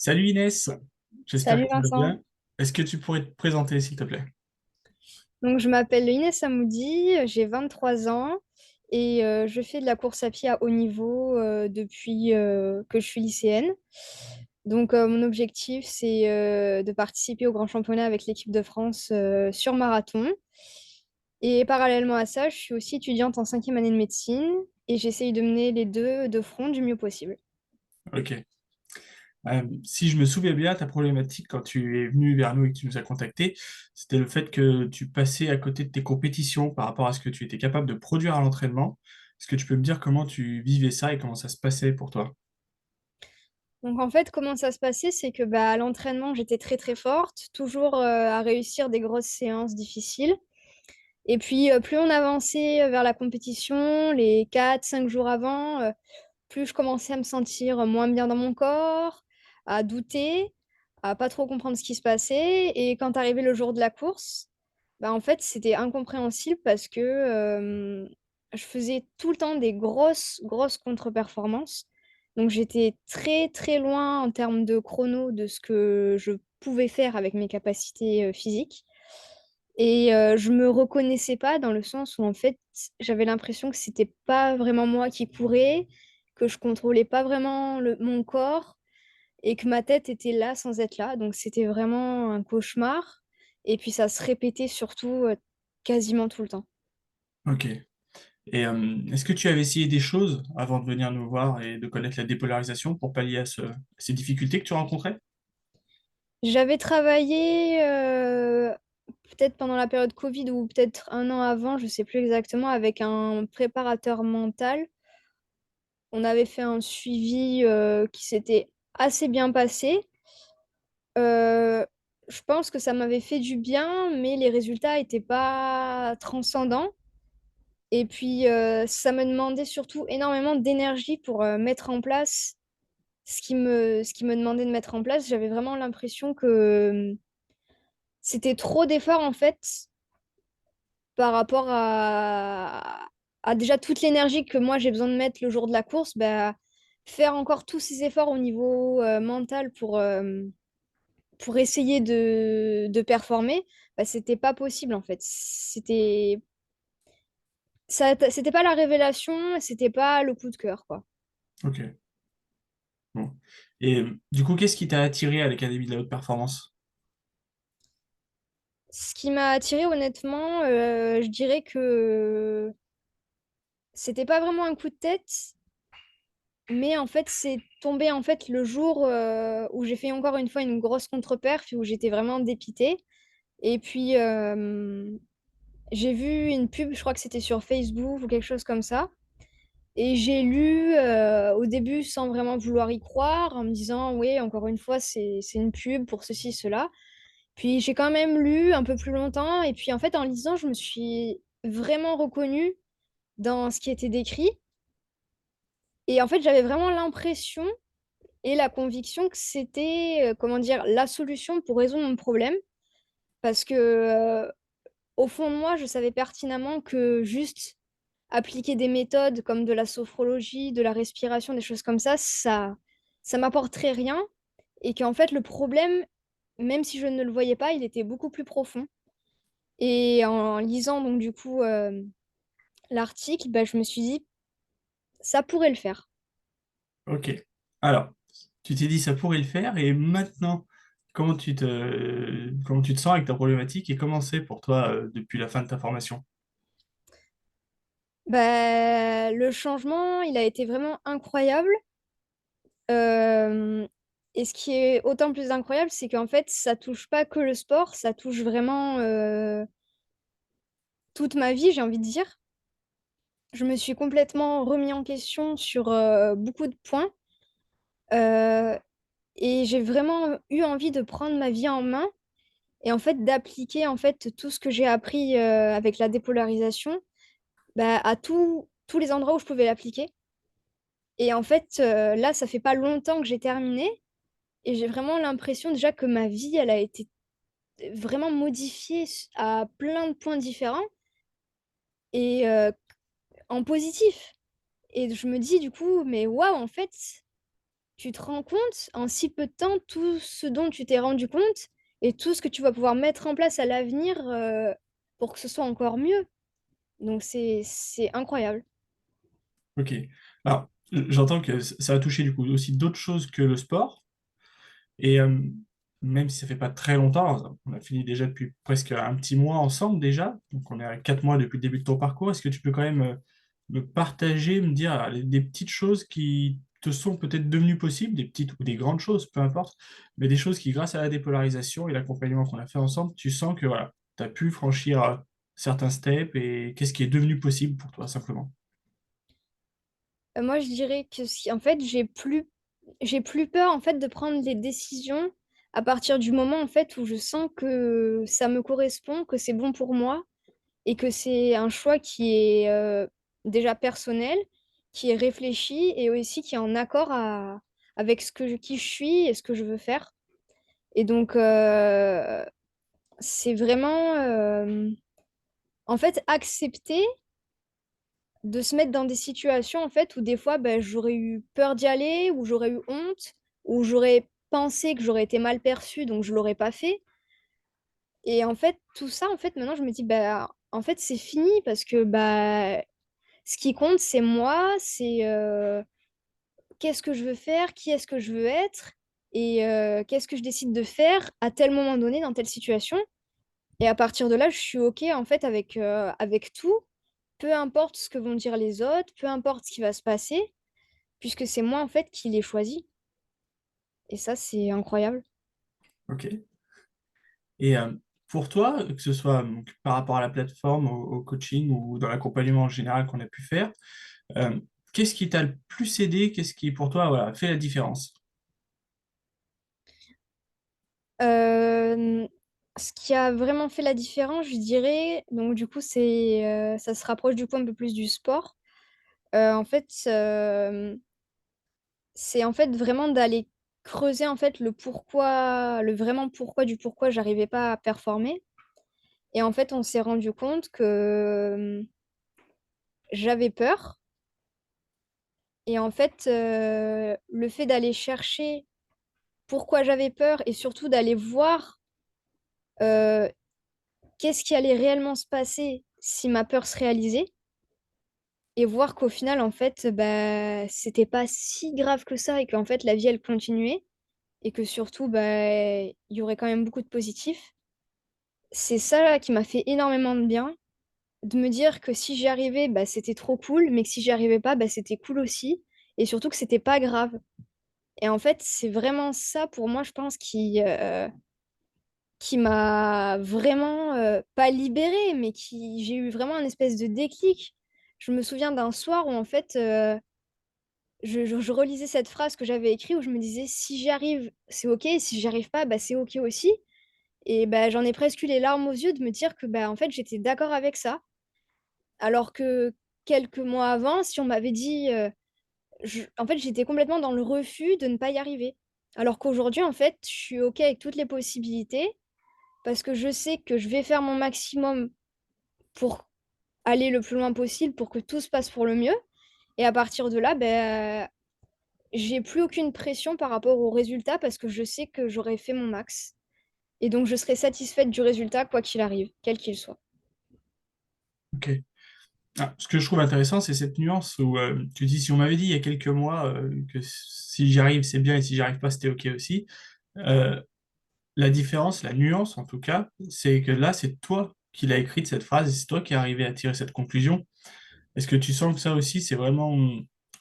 Salut Inès, j'espère que Salut tu vas Vincent. bien. Est-ce que tu pourrais te présenter s'il te plaît? Donc, je m'appelle Inès Amoudi, j'ai 23 ans et je fais de la course à pied à haut niveau depuis que je suis lycéenne. Donc, mon objectif, c'est de participer au grand championnat avec l'équipe de France sur marathon. Et parallèlement à ça, je suis aussi étudiante en cinquième année de médecine et j'essaye de mener les deux de front du mieux possible. Ok. Si je me souviens bien, ta problématique quand tu es venu vers nous et que tu nous as contactés, c'était le fait que tu passais à côté de tes compétitions par rapport à ce que tu étais capable de produire à l'entraînement. Est-ce que tu peux me dire comment tu vivais ça et comment ça se passait pour toi? Donc en fait, comment ça se passait, c'est que à l'entraînement, j'étais très très forte, toujours à réussir des grosses séances difficiles. Et puis, plus on avançait vers la compétition, les 4, 5 jours avant, plus je commençais à me sentir moins bien dans mon corps, à douter, à pas trop comprendre ce qui se passait. Et quand arrivait le jour de la course, en fait, c'était incompréhensible parce que je faisais tout le temps des grosses, grosses contre-performances. Donc, j'étais très, très loin en termes de chrono de ce que je pouvais faire avec mes capacités physiques. Et je me reconnaissais pas dans le sens où en fait j'avais l'impression que c'était pas vraiment moi qui courais, que je contrôlais pas vraiment mon corps et que ma tête était là sans être là. Donc c'était vraiment un cauchemar. Et puis ça se répétait surtout quasiment tout le temps. Ok. Et est-ce que tu avais essayé des choses avant de venir nous voir et de connaître la dépolarisation pour pallier à ces difficultés que tu rencontrais? J'avais travaillé peut-être pendant la période Covid ou peut-être un an avant, je sais plus exactement, avec un préparateur mental. On avait fait un suivi qui s'était assez bien passé. Euh, je pense que ça m'avait fait du bien, mais les résultats n'étaient pas transcendants. Et puis, ça me demandait surtout énormément d'énergie pour mettre en place ce qui me demandait de mettre en place. J'avais vraiment l'impression que c'était trop d'efforts, en fait, par rapport à déjà toute l'énergie que moi j'ai besoin de mettre le jour de la course. Faire encore tous ces efforts au niveau mental pour essayer de performer, c'était pas possible en fait. C'était pas la révélation, c'était pas le coup de cœur, quoi. Ok. Bon. Et du coup, qu'est-ce qui t'a attiré à l'Académie de la haute performance? Ce qui m'a attiré honnêtement, je dirais que c'était pas vraiment un coup de tête, mais en fait, c'est tombé en fait le jour où j'ai fait encore une fois une grosse contre-perf, où j'étais vraiment dépitée. Et puis, j'ai vu une pub, je crois que c'était sur Facebook ou quelque chose comme ça. Et j'ai lu au début sans vraiment vouloir y croire, en me disant, oui, encore une fois, c'est une pub pour ceci, cela. Puis j'ai quand même lu un peu plus longtemps. Et puis en fait, en lisant, je me suis vraiment reconnue dans ce qui était décrit. Et en fait, j'avais vraiment l'impression et la conviction que c'était, comment dire, la solution pour résoudre mon problème. Parce que au fond de moi, je savais pertinemment que juste appliquer des méthodes comme de la sophrologie, de la respiration, des choses comme ça m'apporterait rien. Et qu'en fait, le problème, même si je ne le voyais pas, il était beaucoup plus profond. Et en lisant donc du coup l'article, je me suis dit, ça pourrait le faire. Ok. Alors, tu t'es dit ça pourrait le faire et maintenant, comment tu te sens avec ta problématique et comment c'est pour toi depuis la fin de ta formation? Le changement, il a été vraiment incroyable. Euh, et ce qui est autant plus incroyable, c'est qu'en fait, ça touche pas que le sport, ça touche vraiment toute ma vie, j'ai envie de dire. Je me suis complètement remis en question sur beaucoup de points. Euh, et j'ai vraiment eu envie de prendre ma vie en main et en fait d'appliquer en fait tout ce que j'ai appris avec la dépolarisation à tous les endroits où je pouvais l'appliquer. Et en fait, là, ça fait pas longtemps que j'ai terminé et j'ai vraiment l'impression déjà que ma vie, elle a été vraiment modifiée à plein de points différents et en positif. Et je me dis du coup, mais waouh, en fait, tu te rends compte en si peu de temps tout ce dont tu t'es rendu compte et tout ce que tu vas pouvoir mettre en place à l'avenir pour que ce soit encore mieux. Donc c'est incroyable. Ok. Alors, j'entends que ça a touché du coup aussi d'autres choses que le sport. Et même si ça fait pas très longtemps, on a fini déjà depuis presque un petit mois ensemble déjà, donc on est à 4 mois depuis le début de ton parcours. Est-ce que tu peux quand même me partager, me dire des petites choses qui te sont peut-être devenues possibles, des petites ou des grandes choses, peu importe, mais des choses qui, grâce à la dépolarisation et l'accompagnement qu'on a fait ensemble, tu sens que voilà, tu as pu franchir certains steps et qu'est-ce qui est devenu possible pour toi simplement. Moi, je dirais que si, en fait, j'ai plus peur en fait de prendre des décisions à partir du moment en fait où je sens que ça me correspond, que c'est bon pour moi et que c'est un choix qui est déjà personnel, qui est réfléchi et aussi qui est en accord avec qui je suis et ce que je veux faire. Et donc, c'est vraiment, en fait, accepter de se mettre dans des situations, en fait, où des fois, ben, j'aurais eu peur d'y aller, où j'aurais eu honte, où j'aurais pensé que j'aurais été mal perçue, donc je l'aurais pas fait. Et en fait, tout ça, en fait, maintenant, je me dis, bah, en fait, c'est fini parce que bah, ce qui compte, c'est moi, c'est qu'est-ce que je veux faire, qui est-ce que je veux être et qu'est-ce que je décide de faire à tel moment donné dans telle situation. Et à partir de là, je suis OK en fait avec tout, peu importe ce que vont dire les autres, peu importe ce qui va se passer, puisque c'est moi en fait qui l'ai choisi. Et ça, c'est incroyable. Ok. Et pour toi, que ce soit donc, par rapport à la plateforme, au coaching ou dans l'accompagnement en général qu'on a pu faire, Euh, qu'est-ce qui t'a le plus aidé? Qu'est-ce qui, pour toi, voilà, fait la différence? Euh, Ce qui a vraiment fait la différence, je dirais, donc du coup, ça se rapproche du coup un peu plus du sport. En fait, c'est en fait vraiment d'aller creuser en fait le pourquoi, le vraiment pourquoi du pourquoi j'arrivais pas à performer. Et en fait, on s'est rendu compte que j'avais peur. Et en fait, le fait d'aller chercher pourquoi j'avais peur et surtout d'aller voir euh, qu'est-ce qui allait réellement se passer si ma peur se réalisait et voir qu'au final, en fait, bah, c'était pas si grave que ça et qu'en fait, la vie, elle continuait et que surtout, bah, il y aurait quand même beaucoup de positifs. C'est ça là, qui m'a fait énormément de bien, de me dire que si j'y arrivais, bah, c'était trop cool, mais que si j'y arrivais pas, bah, c'était cool aussi et surtout que c'était pas grave. Et en fait, c'est vraiment ça pour moi, je pense, qui m'a vraiment, pas libérée, mais j'ai eu vraiment un espèce de déclic. Je me souviens d'un soir où en fait, je relisais cette phrase que j'avais écrite où je me disais, si j'y arrive, c'est OK, et si j'y arrive pas, bah, c'est OK aussi. Et bah, j'en ai presque eu les larmes aux yeux de me dire que bah, en fait, j'étais d'accord avec ça. Alors que quelques mois avant, si on m'avait dit, en fait, j'étais complètement dans le refus de ne pas y arriver. Alors qu'aujourd'hui, en fait, je suis OK avec toutes les possibilités parce que je sais que je vais faire mon maximum pour aller le plus loin possible pour que tout se passe pour le mieux. Et à partir de là, ben, j'ai plus aucune pression par rapport au résultat parce que je sais que j'aurai fait mon max. Et donc, je serai satisfaite du résultat, quoi qu'il arrive, quel qu'il soit. Ok. Ah, ce que je trouve intéressant, c'est cette nuance où tu dis, si on m'avait dit il y a quelques mois que si j'y arrive, c'est bien, et si j'y arrive pas, c'était OK aussi. euh, la différence, la nuance en tout cas, c'est que là, c'est toi qui l'as écrite cette phrase et c'est toi qui es arrivé à tirer cette conclusion. Est-ce que tu sens que ça aussi, c'est vraiment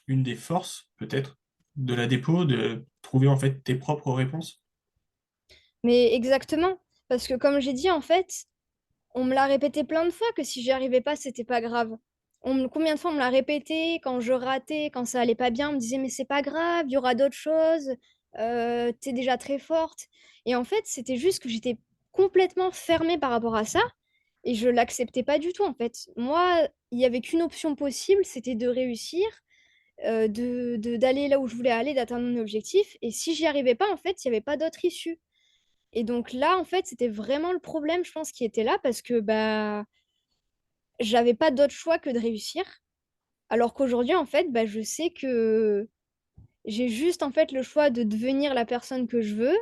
une des forces, peut-être, de la dépôt, de trouver en fait tes propres réponses? Mais exactement, parce que comme j'ai dit, en fait, on me l'a répété plein de fois que si j'y arrivais pas, c'était pas grave. Combien de fois on me l'a répété quand je ratais, quand ça allait pas bien, on me disait mais c'est pas grave, il y aura d'autres choses, t'es déjà très forte. Et en fait, c'était juste que j'étais complètement fermée par rapport à ça et je l'acceptais pas du tout en fait. Moi, il y avait qu'une option possible, c'était de réussir, d'aller là où je voulais aller, d'atteindre mon objectif. Et si j'y arrivais pas, en fait, il y avait pas d'autre issue. Et donc là, en fait, c'était vraiment le problème, je pense, qui était là parce que bah, j'avais pas d'autre choix que de réussir. Alors qu'aujourd'hui, en fait, bah, je sais que J'ai juste en fait le choix de devenir la personne que je veux.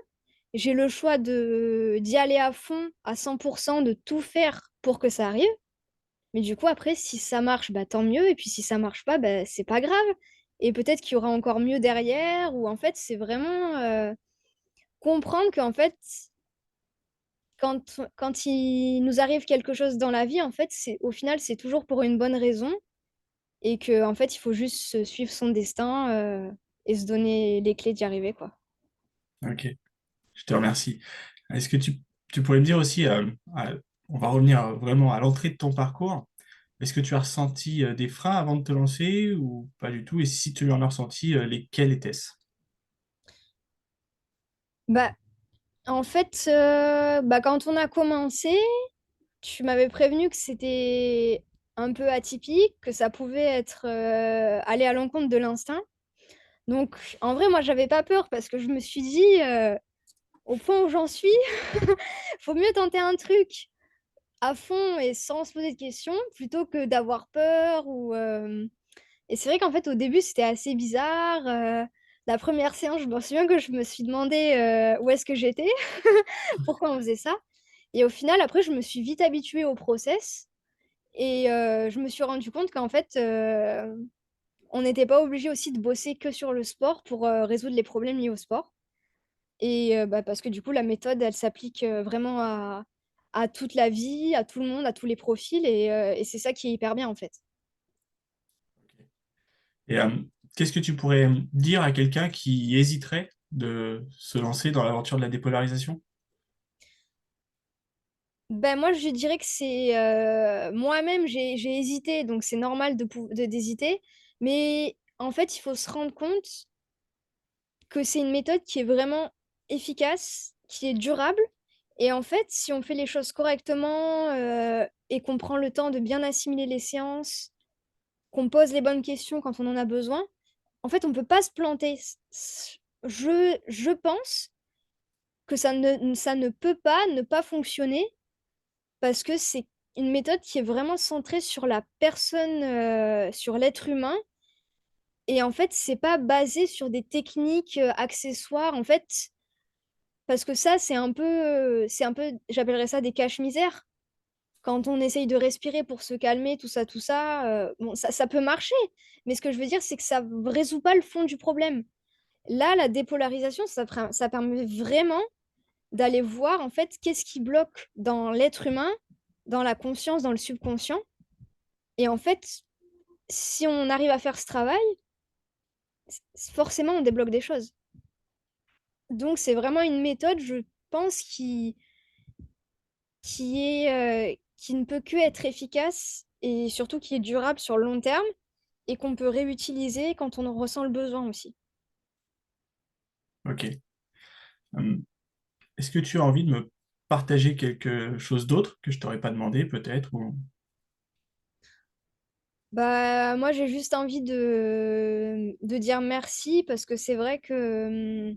J'ai le choix d'y aller à fond, à 100%, de tout faire pour que ça arrive. Mais du coup, après, si ça marche, bah, tant mieux. Et puis si ça marche pas, bah, c'est pas grave. Et peut-être qu'il y aura encore mieux derrière. Ou en fait, c'est vraiment comprendre qu'en fait, quand il nous arrive quelque chose dans la vie, en fait, au final, c'est toujours pour une bonne raison. Et que en fait, il faut juste suivre son destin et se donner les clés d'y arriver, quoi. Ok, je te remercie. Est-ce que tu pourrais me dire aussi, on va revenir vraiment à l'entrée de ton parcours, est-ce que tu as ressenti des freins avant de te lancer ou pas du tout? Et si tu en as ressenti, lesquels étaient-ce? Bah, en fait, bah, quand on a commencé, tu m'avais prévenu que c'était un peu atypique, que ça pouvait être aller à l'encontre de l'instinct. Donc, en vrai, moi, j'avais pas peur parce que je me suis dit, au point où j'en suis, faut mieux tenter un truc à fond et sans se poser de questions plutôt que d'avoir peur ou. Et c'est vrai qu'en fait, au début, c'était assez bizarre. La première séance, je me souviens que je me suis demandé où est-ce que j'étais, pourquoi on faisait ça. Et au final, après, je me suis vite habituée au process et je me suis rendu compte qu'en fait, on n'était pas obligé aussi de bosser que sur le sport pour résoudre les problèmes liés au sport. Et bah, parce que du coup, la méthode, elle s'applique vraiment à toute la vie, à tout le monde, à tous les profils et c'est ça qui est hyper bien, en fait. Et qu'est-ce que tu pourrais dire à quelqu'un qui hésiterait de se lancer dans l'aventure de la dépolarisation? Ben moi, je dirais que c'est moi-même, j'ai hésité, donc c'est normal d'hésiter. Mais en fait, il faut se rendre compte que c'est une méthode qui est vraiment efficace, qui est durable. Et en fait, si on fait les choses correctement et qu'on prend le temps de bien assimiler les séances, qu'on pose les bonnes questions quand on en a besoin, en fait, on ne peut pas se planter. Je pense que ça ne peut pas ne pas fonctionner parce que c'est une méthode qui est vraiment centrée sur la personne, sur l'être humain et en fait, c'est pas basé sur des techniques, accessoires, en fait, parce que ça, c'est un peu j'appellerais ça des cache-misères. Quand on essaye de respirer pour se calmer, tout ça, bon, ça peut marcher, mais ce que je veux dire, c'est que ça v résout pas le fond du problème. Là, la dépolarisation, ça permet vraiment d'aller voir, en fait, qu'est-ce qui bloque dans l'être humain, dans la conscience, dans le subconscient. Et en fait, si on arrive à faire ce travail, forcément, on débloque des choses. Donc, c'est vraiment une méthode, je pense, qui ne peut que être efficace et surtout qui est durable sur le long terme et qu'on peut réutiliser quand on en ressent le besoin aussi. Ok. Hum, Est-ce que tu as envie de me partager quelque chose d'autre que je t'aurais pas demandé, peut-être, ou... Bah, moi, j'ai juste envie de dire merci parce que c'est vrai que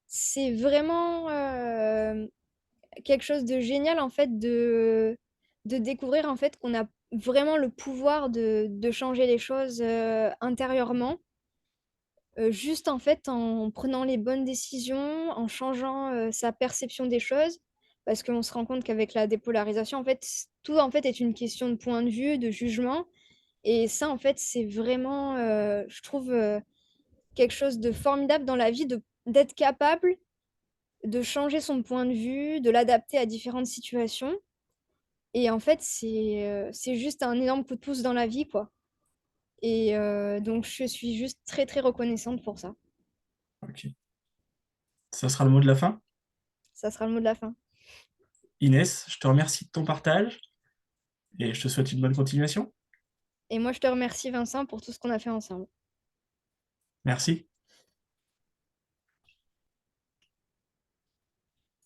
c'est vraiment quelque chose de génial en fait de découvrir en fait qu'on a vraiment le pouvoir de changer les choses intérieurement, juste en fait en prenant les bonnes décisions, en changeant sa perception des choses, parce qu'on se rend compte qu'avec la dépolarisation, en fait, tout en fait est une question de point de vue, de jugement, et ça en fait c'est vraiment, je trouve, quelque chose de formidable dans la vie, d'être capable de changer son point de vue, de l'adapter à différentes situations. Et en fait, c'est juste un énorme coup de pouce dans la vie, quoi. Et donc, je suis juste très, très reconnaissante pour ça. Ok. Ça sera le mot de la fin. Ça sera le mot de la fin. Inès, je te remercie de ton partage et je te souhaite une bonne continuation. Et moi, je te remercie, Vincent, pour tout ce qu'on a fait ensemble. Merci.